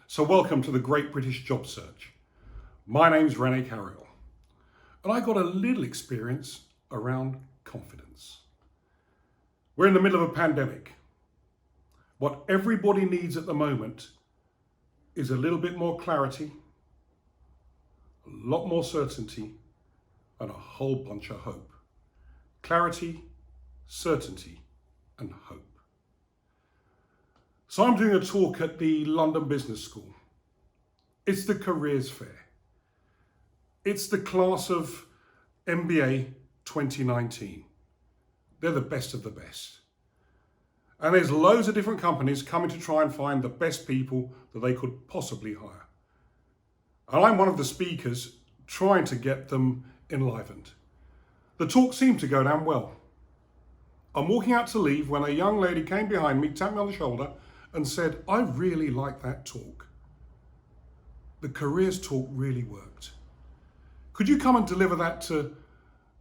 So welcome to the Great British Job Search. My name's René Carayol, and I got a little experience around confidence. We're in the middle of a pandemic. What everybody needs at the moment is a little bit more clarity, a lot more certainty, and a whole bunch of hope. Clarity, certainty, and hope. So I'm doing a talk at the London Business School. It's the careers fair. It's the class of MBA 2019. They're the best of the best. And there's loads of different companies coming to try and find the best people that they could possibly hire. And I'm one of the speakers trying to get them enlivened. The talk seemed to go down well. I'm walking out to leave when a young lady came behind me, tapped me on the shoulder, and said, "I really like that talk. The careers talk really worked. Could you come and deliver that to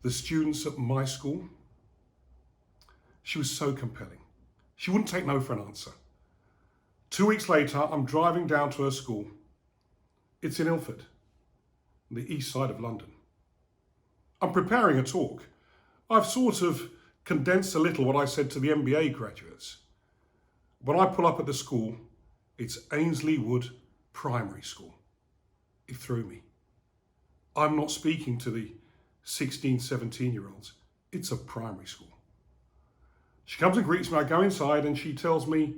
the students at my school?" She was so compelling. She wouldn't take no for an answer. 2 weeks later, I'm driving down to her school. It's in Ilford, the east side of London. I'm preparing a talk. I've sort of condensed a little what I said to the MBA graduates. When I pull up at the school, it's Ainsley Wood Primary School. It threw me. I'm not speaking to the 16, 17-year-olds. It's a primary school. She comes and greets me. I go inside and she tells me,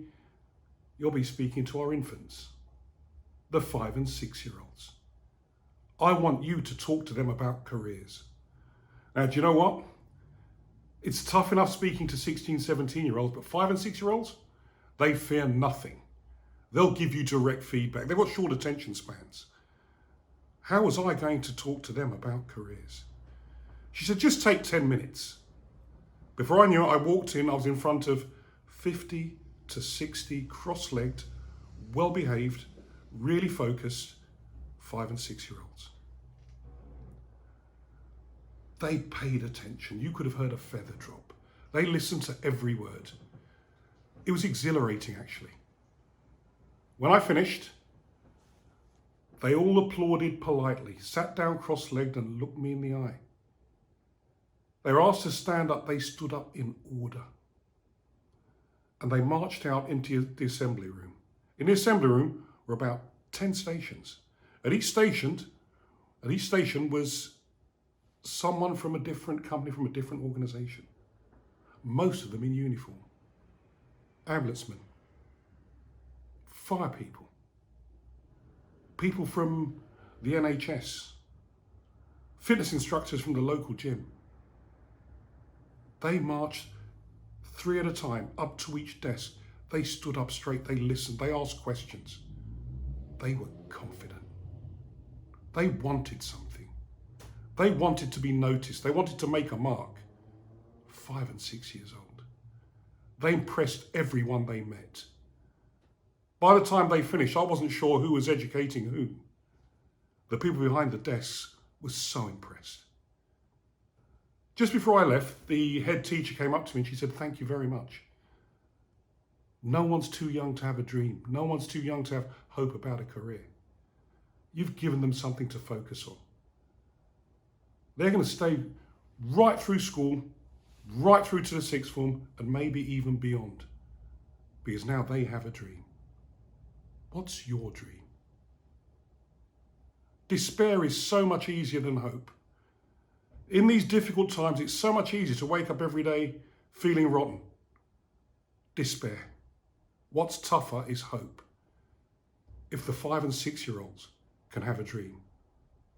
"You'll be speaking to our infants, the 5 and 6-year-olds. I want you to talk to them about careers." Now, do you know what? It's tough enough speaking to 16, 17-year-olds, but 5 and 6-year-olds, they fear nothing. They'll give you direct feedback. They've got short attention spans. How was I going to talk to them about careers? She said, "Just take 10 minutes. Before I knew it, I walked in, I was in front of 50 to 60 cross-legged, well-behaved, really focused 5 and 6-year-olds. They paid attention. You could have heard a feather drop. They listened to every word. It was exhilarating, actually. When I finished, they all applauded politely, sat down cross-legged and looked me in the eye. They were asked to stand up. They stood up in order. And they marched out into the assembly room. In the assembly room were about 10 stations. At each station was someone from a different company, from a different organization. Most of them in uniform. Ambulancemen, fire people, people from the NHS, fitness instructors from the local gym. They marched 3 at a time up to each desk. They stood up straight, they listened, they asked questions. They were confident. They wanted something. They wanted to be noticed. They wanted to make a mark. 5 and 6 years old. They impressed everyone they met. By the time they finished, I wasn't sure who was educating who. The people behind the desks were so impressed. Just before I left, the head teacher came up to me and she said, "Thank you very much. No one's too young to have a dream. No one's too young to have hope about a career. You've given them something to focus on. They're going to stay right through school, right through to the sixth form, and maybe even beyond, because now they have a dream." What's your dream? Despair is so much easier than hope. In these difficult times, it's so much easier to wake up every day feeling rotten. Despair. What's tougher is hope. If the 5 and 6-year-olds can have a dream,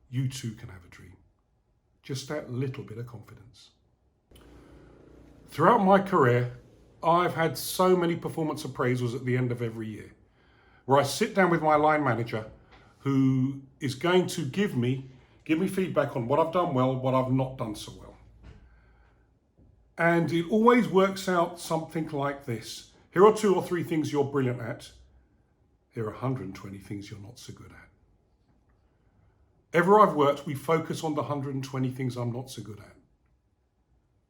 you too can have a dream. Just that little bit of confidence. Throughout my career, I've had so many performance appraisals at the end of every year, where I sit down with my line manager who is going to give me feedback on what I've done well, what I've not done so well. And it always works out something like this. Here are 2 or 3 things you're brilliant at. Here are 120 things you're not so good at. Everywhere I've worked, we focus on the 120 things I'm not so good at.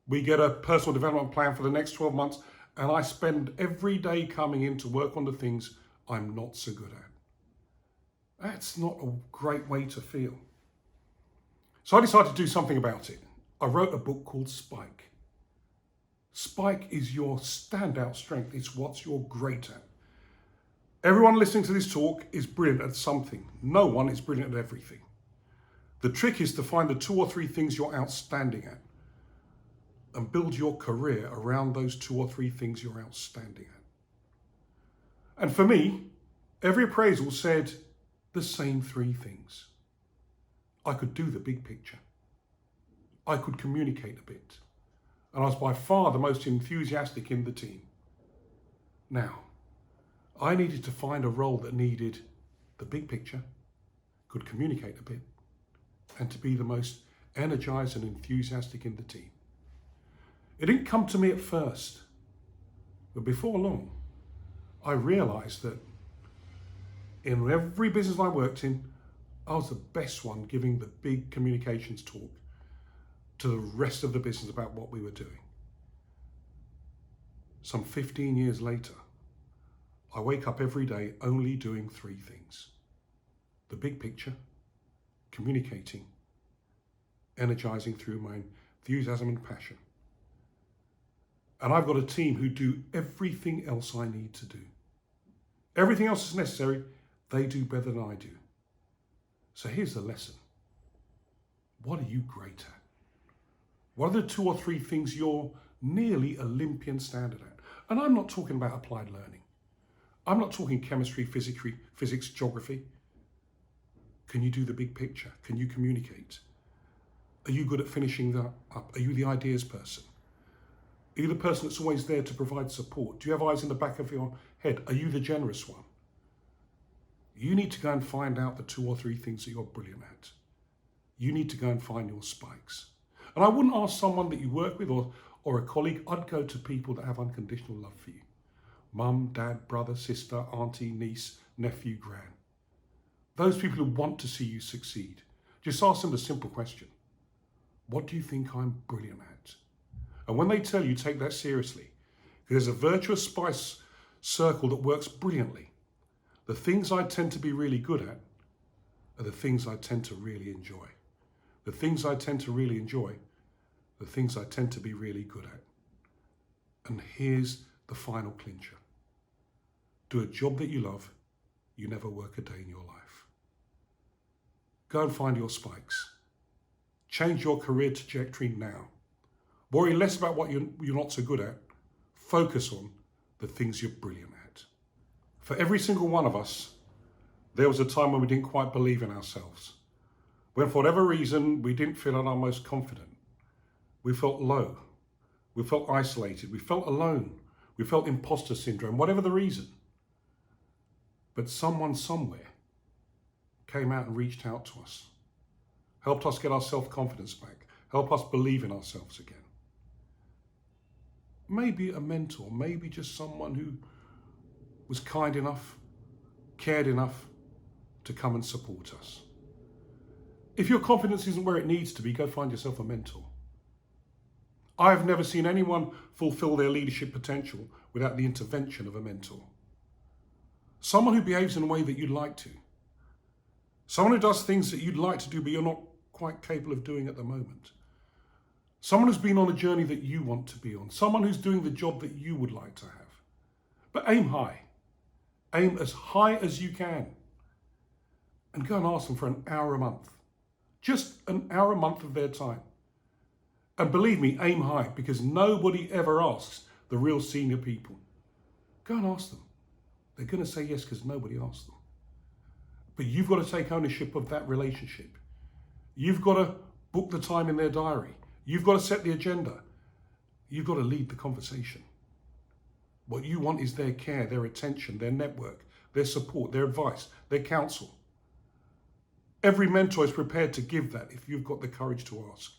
We get a personal development plan for the next 12 months, and I spend every day coming in to work on the things I'm not so good at. That's not a great way to feel. So I decided to do something about it. I wrote a book called Spike. Spike is your standout strength. It's what you're great at. Everyone listening to this talk is brilliant at something. No one is brilliant at everything. The trick is to find the 2 or 3 things you're outstanding at and build your career around those 2 or 3 things you're outstanding at. And for me, every appraisal said the same 3 things. I could do the big picture. I could communicate a bit. And I was by far the most enthusiastic in the team. Now, I needed to find a role that needed the big picture, could communicate a bit, and to be the most energized and enthusiastic in the team. It didn't come to me at first, but before long, I realized that in every business I worked in, I was the best one giving the big communications talk to the rest of the business about what we were doing. Some 15 years later, I wake up every day only doing 3 things. The big picture, communicating, energizing through my enthusiasm and passion. And I've got a team who do everything else I need to do. Everything else is necessary, they do better than I do. So here's the lesson. What are you great at? What are the 2 or 3 things you're nearly Olympian standard at? And I'm not talking about applied learning. I'm not talking chemistry, physics, geography. Can you do the big picture? Can you communicate? Are you good at finishing that up? Are you the ideas person? Are you the person that's always there to provide support? Do you have eyes in the back of your head? Are you the generous one? You need to go and find out the 2 or 3 things that you're brilliant at. You need to go and find your spikes. And I wouldn't ask someone that you work with or a colleague. I'd go to people that have unconditional love for you. Mum, dad, brother, sister, auntie, niece, nephew, gran. Those people who want to see you succeed. Just ask them the simple question. What do you think I'm brilliant at? And when they tell you, take that seriously. There's a virtuous spice circle that works brilliantly. The things I tend to be really good at are the things I tend to really enjoy. The things I tend to really enjoy, the things I tend to be really good at. And here's the final clincher. Do a job that you love, you never work a day in your life. Go and find your spikes. Change your career trajectory now. Worry less about what you're not so good at. Focus on the things you're brilliant at. For every single one of us, there was a time when we didn't quite believe in ourselves. When for whatever reason, we didn't feel at our most confident. We felt low. We felt isolated. We felt alone. We felt imposter syndrome, whatever the reason. But someone somewhere came out and reached out to us, helped us get our self-confidence back, helped us believe in ourselves again. Maybe a mentor, maybe just someone who was kind enough, cared enough to come and support us. If your confidence isn't where it needs to be, go find yourself a mentor. I've never seen anyone fulfill their leadership potential without the intervention of a mentor. Someone who behaves in a way that you'd like to. Someone who does things that you'd like to do but you're not quite capable of doing at the moment. Someone who's been on a journey that you want to be on. Someone who's doing the job that you would like to have. But aim high. Aim as high as you can. And go and ask them for an hour a month. Just an hour a month of their time. And believe me, aim high, because nobody ever asks the real senior people. Go and ask them. They're going to say yes because nobody asked them. But you've got to take ownership of that relationship. You've got to book the time in their diary. You've got to set the agenda. You've got to lead the conversation. What you want is their care, their attention, their network, their support, their advice, their counsel. Every mentor is prepared to give that if you've got the courage to ask.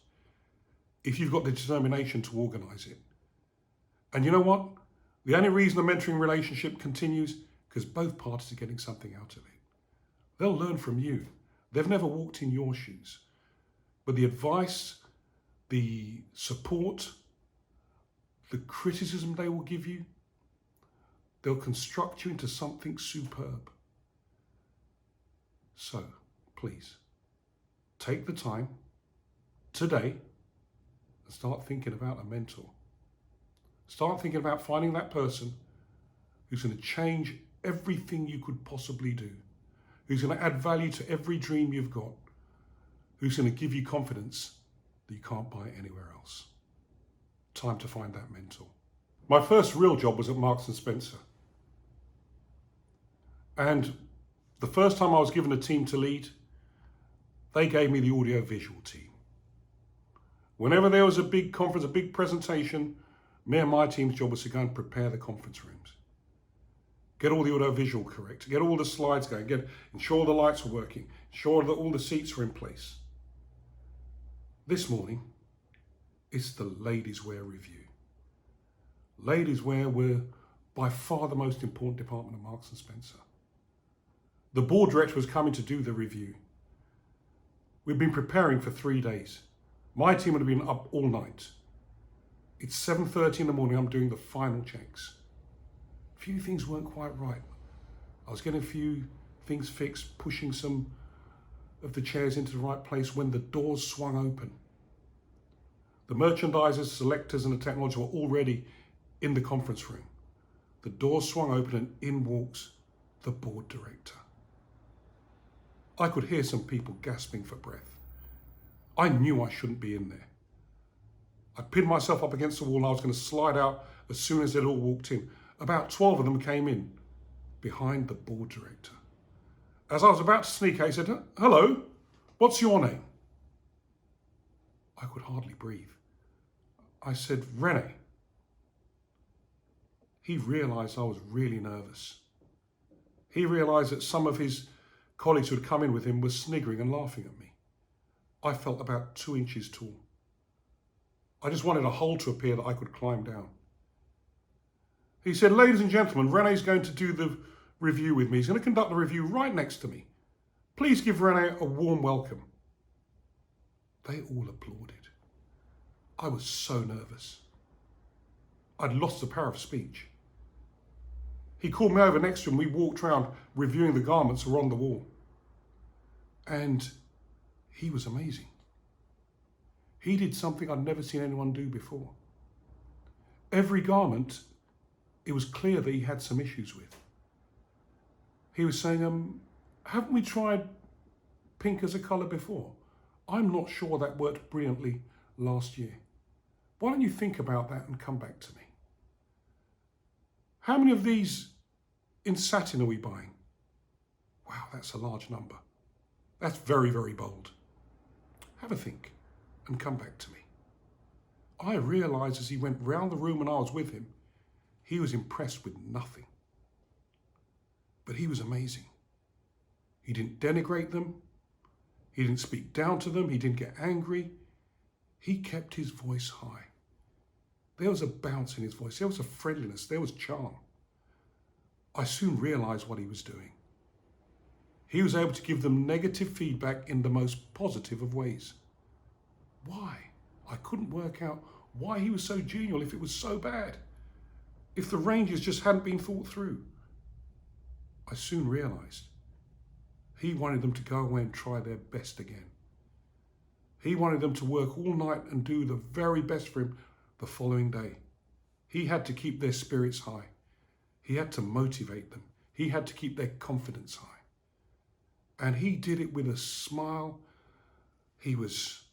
If you've got the determination to organise it. And you know what? The only reason the mentoring relationship continues because both parties are getting something out of it. They'll learn from you. They've never walked in your shoes. But the advice, the support, the criticism they will give you, they'll construct you into something superb. So, please, take the time today and start thinking about a mentor. Start thinking about finding that person who's going to change everything you could possibly do, who's going to add value to every dream you've got, who's going to give you confidence that you can't buy anywhere else. Time to find that mentor. My first real job was at Marks and Spencer. And the first time I was given a team to lead, they gave me the audio-visual team. Whenever there was a big conference, a big presentation, me and my team's job was to go and prepare the conference rooms. Get all the audio-visual correct, get all the slides going, ensure the lights were working, ensure that all the seats were in place. This morning, it's the ladies' wear review. Ladies' wear were by far the most important department of Marks and Spencer. The board director was coming to do the review. We'd been preparing for 3 days. My team would have been up all night. It's 7:30 in the morning, I'm doing the final checks. A few things weren't quite right. I was getting a few things fixed, pushing some of the chairs into the right place when the doors swung open. The merchandisers, selectors and the technology were already in the conference room. The doors swung open and in walks the board director. I could hear some people gasping for breath. I knew I shouldn't be in there. I pinned myself up against the wall and I was going to slide out as soon as they'd all walked in. About 12 of them came in behind the board director. As I was about to sneak out, he said, "Hello, what's your name?" I could hardly breathe. I said, "René." He realised I was really nervous. He realised that some of his colleagues who had come in with him were sniggering and laughing at me. I felt about 2 inches tall. I just wanted a hole to appear that I could climb down. He said, "Ladies and gentlemen, René's going to do the review with me. He's going to conduct the review right next to me. Please give René a warm welcome." They all applauded. I was so nervous. I'd lost the power of speech. He called me over next to him. We walked around reviewing the garments that were on the wall. And he was amazing. He did something I'd never seen anyone do before. Every garment, it was clear that he had some issues with. He was saying, haven't we tried pink as a colour before? I'm not sure that worked brilliantly last year. Why don't you think about that and come back to me? How many of these in satin are we buying? Wow, that's a large number. That's very, very bold. Have a think and come back to me. I realised as he went round the room and I was with him, he was impressed with nothing. But he was amazing. He didn't denigrate them. He didn't speak down to them. He didn't get angry. He kept his voice high. There was a bounce in his voice. There was a friendliness. There was charm. I soon realised what he was doing. He was able to give them negative feedback in the most positive of ways. Why? I couldn't work out why he was so genial if it was so bad. If the ranges just hadn't been thought through. I soon realised he wanted them to go away and try their best again. He wanted them to work all night and do the very best for him the following day. He had to keep their spirits high. He had to motivate them. He had to keep their confidence high. And he did it with a smile. He was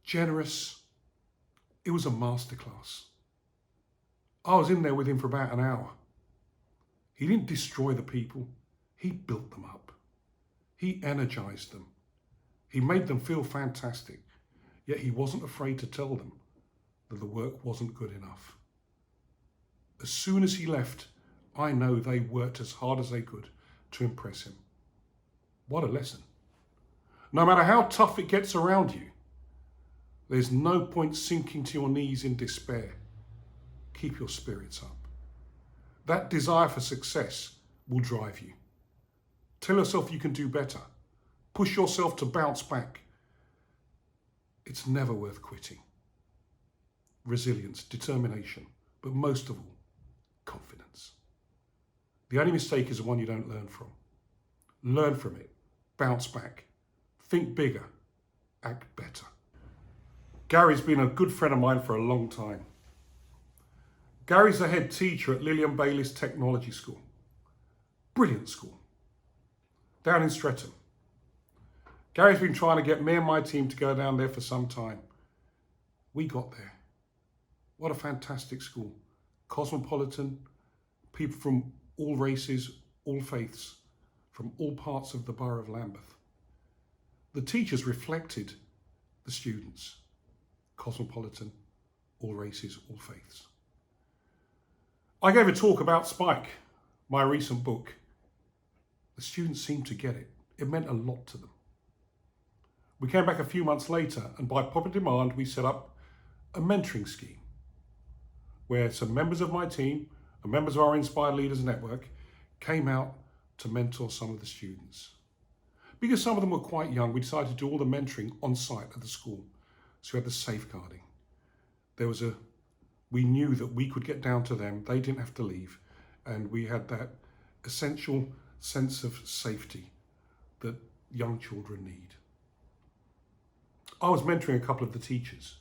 generous. It was a masterclass. I was in there with him for about an hour. He didn't destroy the people. He built them up. He energized them. He made them feel fantastic. Yet he wasn't afraid to tell them that the work wasn't good enough. As soon as he left, I know they worked as hard as they could to impress him. What a lesson. No matter how tough it gets around you, there's no point sinking to your knees in despair. Keep your spirits up. That desire for success will drive you. Tell yourself you can do better. Push yourself to bounce back. It's never worth quitting. Resilience, determination, but most of all, confidence. The only mistake is the one you don't learn from. Learn from it bounce back, think bigger, act better. Gary's been a good friend of mine for a long time. Gary's the head teacher at Lillian Baylis Technology School. Brilliant school. Down in Streatham. Gary's been trying to get me and my team to go down there for some time. We got there. What a fantastic school. Cosmopolitan, people from all races, all faiths, from all parts of the borough of Lambeth. The teachers reflected the students. Cosmopolitan, all races, all faiths. I gave a talk about Spike, my recent book. The students seemed to get it. It meant a lot to them. We came back a few months later, and by popular demand, we set up a mentoring scheme where some members of my team and members of our Inspired Leaders Network came out to mentor some of the students. Because some of them were quite young, we decided to do all the mentoring on site at the school. So we had the safeguarding. We knew that we could get down to them, they didn't have to leave, and we had that essential sense of safety that young children need. I was mentoring a couple of the teachers,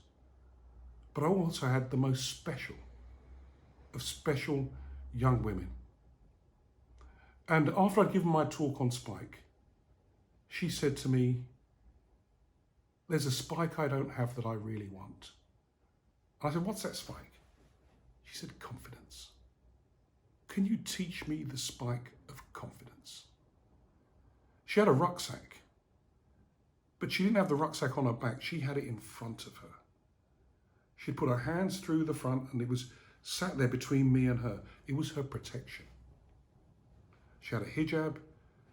but I also had the most special of special young women. And after I'd given my talk on Spike, she said to me, "There's a Spike I don't have that I really want." And I said, "What's that Spike?" She said, "Confidence. Can you teach me the Spike of confidence?" She had a rucksack, but she didn't have the rucksack on her back. She had it in front of her. She put her hands through the front and it was sat there between me and her. It was her protection. She had a hijab.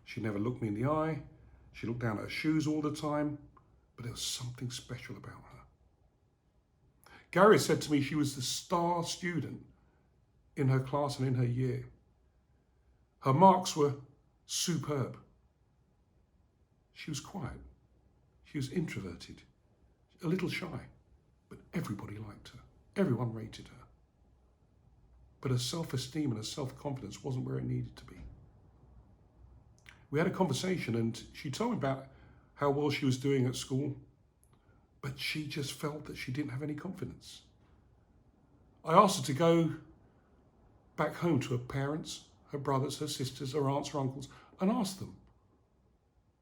She never looked me in the eye. She looked down at her shoes all the time, but there was something special about her. Gary said to me she was the star student in her class and in her year. Her marks were superb. She was quiet. She was introverted, a little shy, but everybody liked her. Everyone rated her. But her self-esteem and her self-confidence wasn't where it needed to be. We had a conversation and she told me about how well she was doing at school, but she just felt that she didn't have any confidence. I asked her to go back home to her parents, her brothers, her sisters, her aunts, her uncles, and ask them,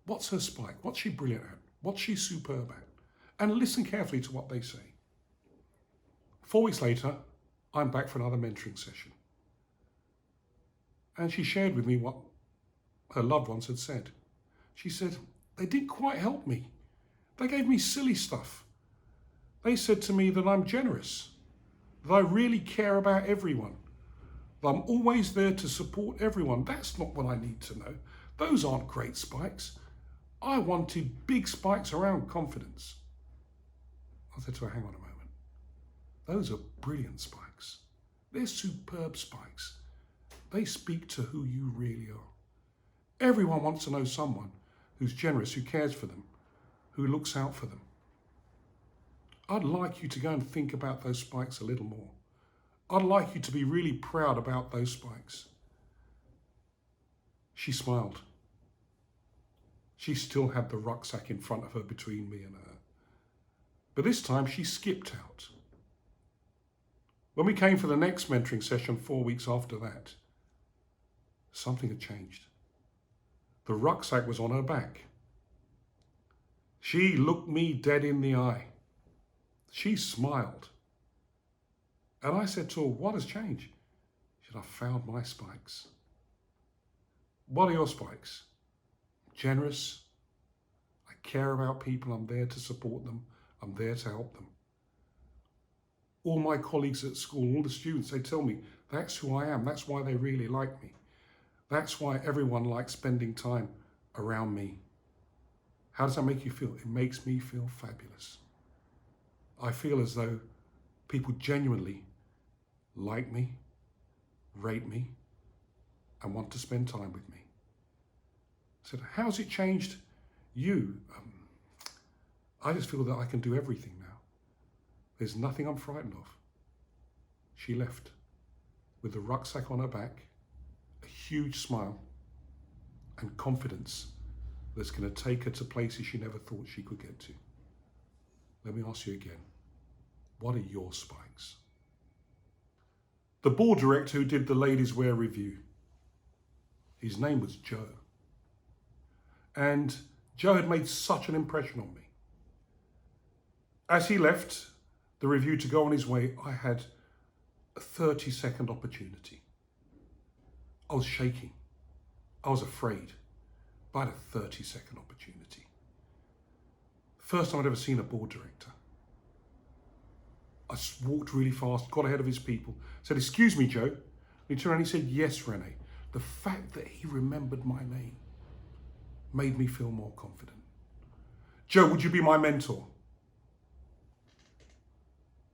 what's her Spike? What's she brilliant at? What's she superb at? And listen carefully to what they say. 4 weeks later, I'm back for another mentoring session. And she shared with me what her loved ones had said. She said, "They didn't quite help me. They gave me silly stuff. They said to me that I'm generous, that I really care about everyone, that I'm always there to support everyone. That's not what I need to know. Those aren't great Spikes. I wanted big Spikes around confidence." I said to her, "Hang on a moment. Those are brilliant Spikes. They're superb Spikes. They speak to who you really are. Everyone wants to know someone who's generous, who cares for them, who looks out for them. I'd like you to go and think about those Spikes a little more. I'd like you to be really proud about those Spikes." She smiled. She still had the rucksack in front of her between me and her. But this time she skipped out. When we came for the next mentoring session 4 weeks after that, something had changed. The rucksack was on her back. She looked me dead in the eye. She smiled. And I said to her, "What has changed?" She said, "I found my Spikes." What are your Spikes? Generous. I care about people. I'm there to support them. I'm there to help them. All my colleagues at school, all the students, they tell me that's who I am. That's why they really like me. That's why everyone likes spending time around me. How does that make you feel? It makes me feel fabulous. I feel as though people genuinely like me, rate me, and want to spend time with me. I said, "How's it changed you?" I just feel that I can do everything now. There's nothing I'm frightened of." She left with the rucksack on her back, a huge smile, and confidence that's going to take her to places she never thought she could get to. Let me ask you again, what are your spikes? The board director who did the ladies' wear review, his name was Joe. And Joe had made such an impression on me. As he left the review to go on his way, I had a 30-second opportunity. I was shaking. I was afraid. But I had a 30-second opportunity. First time I'd ever seen a board director. I walked really fast, got ahead of his people, said, "Excuse me, Joe." And he turned around and he said, "Yes, René." The fact that he remembered my name made me feel more confident. "Joe, would you be my mentor?"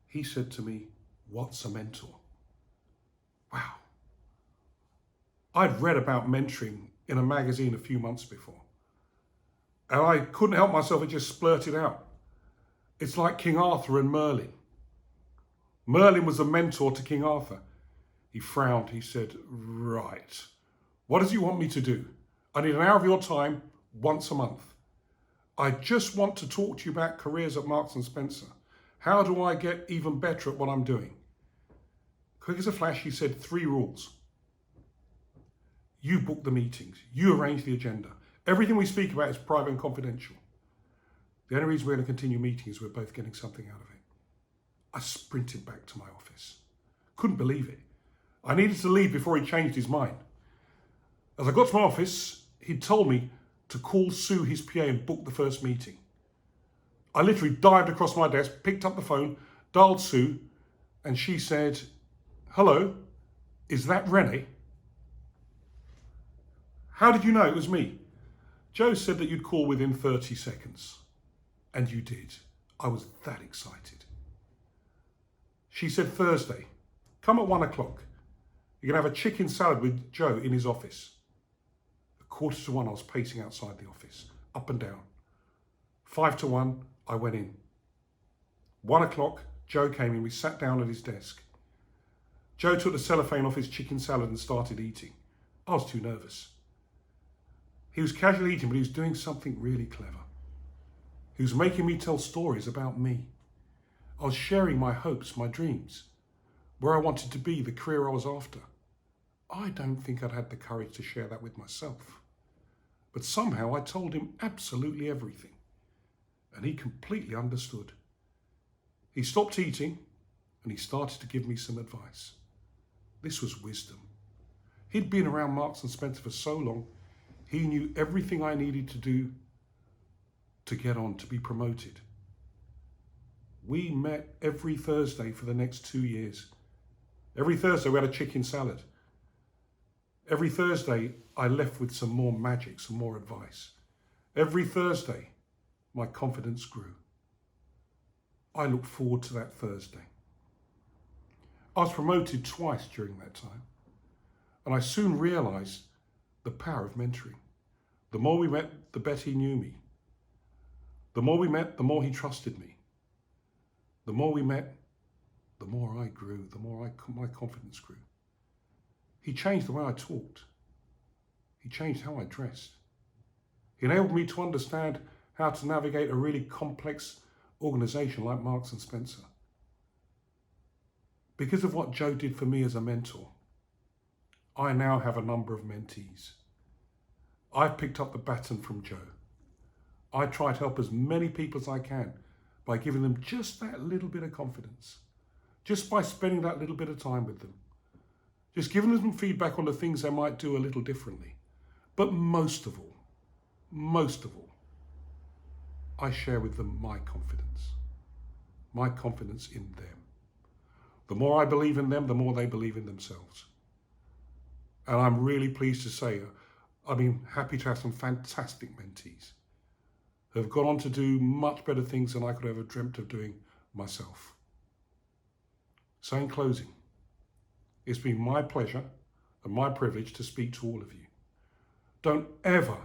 He said to me, "What's a mentor?" Wow. I'd read about mentoring in a magazine a few months before. And I couldn't help myself, I just splurted out. It's like King Arthur and Merlin. Merlin was a mentor to King Arthur. He frowned, he said, "Right, what does he want me to do? I need an hour of your time once a month. I just want to talk to you about careers at Marks and Spencer. How do I get even better at what I'm doing?" Quick as a flash, he said 3 rules. You book the meetings. You arrange the agenda. Everything we speak about is private and confidential. The only reason we're going to continue meeting is we're both getting something out of it. I sprinted back to my office. Couldn't believe it. I needed to leave before he changed his mind. As I got to my office, he'd told me to call Sue, his PA, and book the first meeting. I literally dived across my desk, picked up the phone, dialed Sue, and she said, "Hello, is that René?" "How did you know it was me?" "Joe said that you'd call within 30 seconds. And you did. I was that excited. She said, "Thursday, come at 1 o'clock. You're going to have a chicken salad with Joe in his office." 1:45, I was pacing outside the office, up and down. 1:55, I went in. 1 o'clock, Joe came in. We sat down at his desk. Joe took the cellophane off his chicken salad and started eating. I was too nervous. He was casually eating, but he was doing something really clever. He was making me tell stories about me. I was sharing my hopes, my dreams, where I wanted to be, the career I was after. I don't think I'd had the courage to share that with myself. But somehow I told him absolutely everything, and he completely understood. He stopped eating, and he started to give me some advice. This was wisdom. He'd been around Marks and Spencer for so long, he knew everything I needed to do to get on, to be promoted. We met every Thursday for the next 2 years. Every Thursday we had a chicken salad. Every Thursday I left with some more magic, some more advice. Every Thursday my confidence grew. I look forward to that Thursday. I was promoted twice during that time, and I soon realised the power of mentoring. The more we met, the better he knew me. The more we met, the more he trusted me. The more we met, the more I grew, the more my confidence grew. He changed the way I talked. He changed how I dressed. He enabled me to understand how to navigate a really complex organisation like Marks and Spencer. Because of what Joe did for me as a mentor, I now have a number of mentees. I've picked up the baton from Joe. I try to help as many people as I can by giving them just that little bit of confidence, just by spending that little bit of time with them, just giving them some feedback on the things they might do a little differently. But most of all, I share with them my confidence in them. The more I believe in them, the more they believe in themselves. And I'm really pleased to say, I've been happy to have some fantastic mentees who have gone on to do much better things than I could ever dreamt of doing myself. So in closing, it's been my pleasure and my privilege to speak to all of you. Don't ever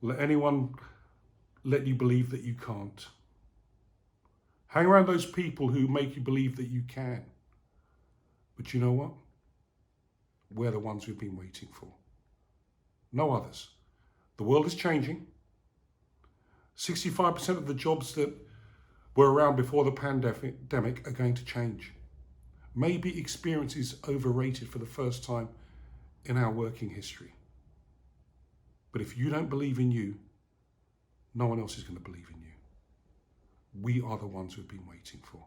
let anyone let you believe that you can't. Hang around those people who make you believe that you can. But you know what? We're the ones we've been waiting for. No others. The world is changing. 65% of the jobs that were around before the pandemic are going to change. Maybe experience is overrated for the first time in our working history. But if you don't believe in you, no one else is going to believe in you. We are the ones we've been waiting for.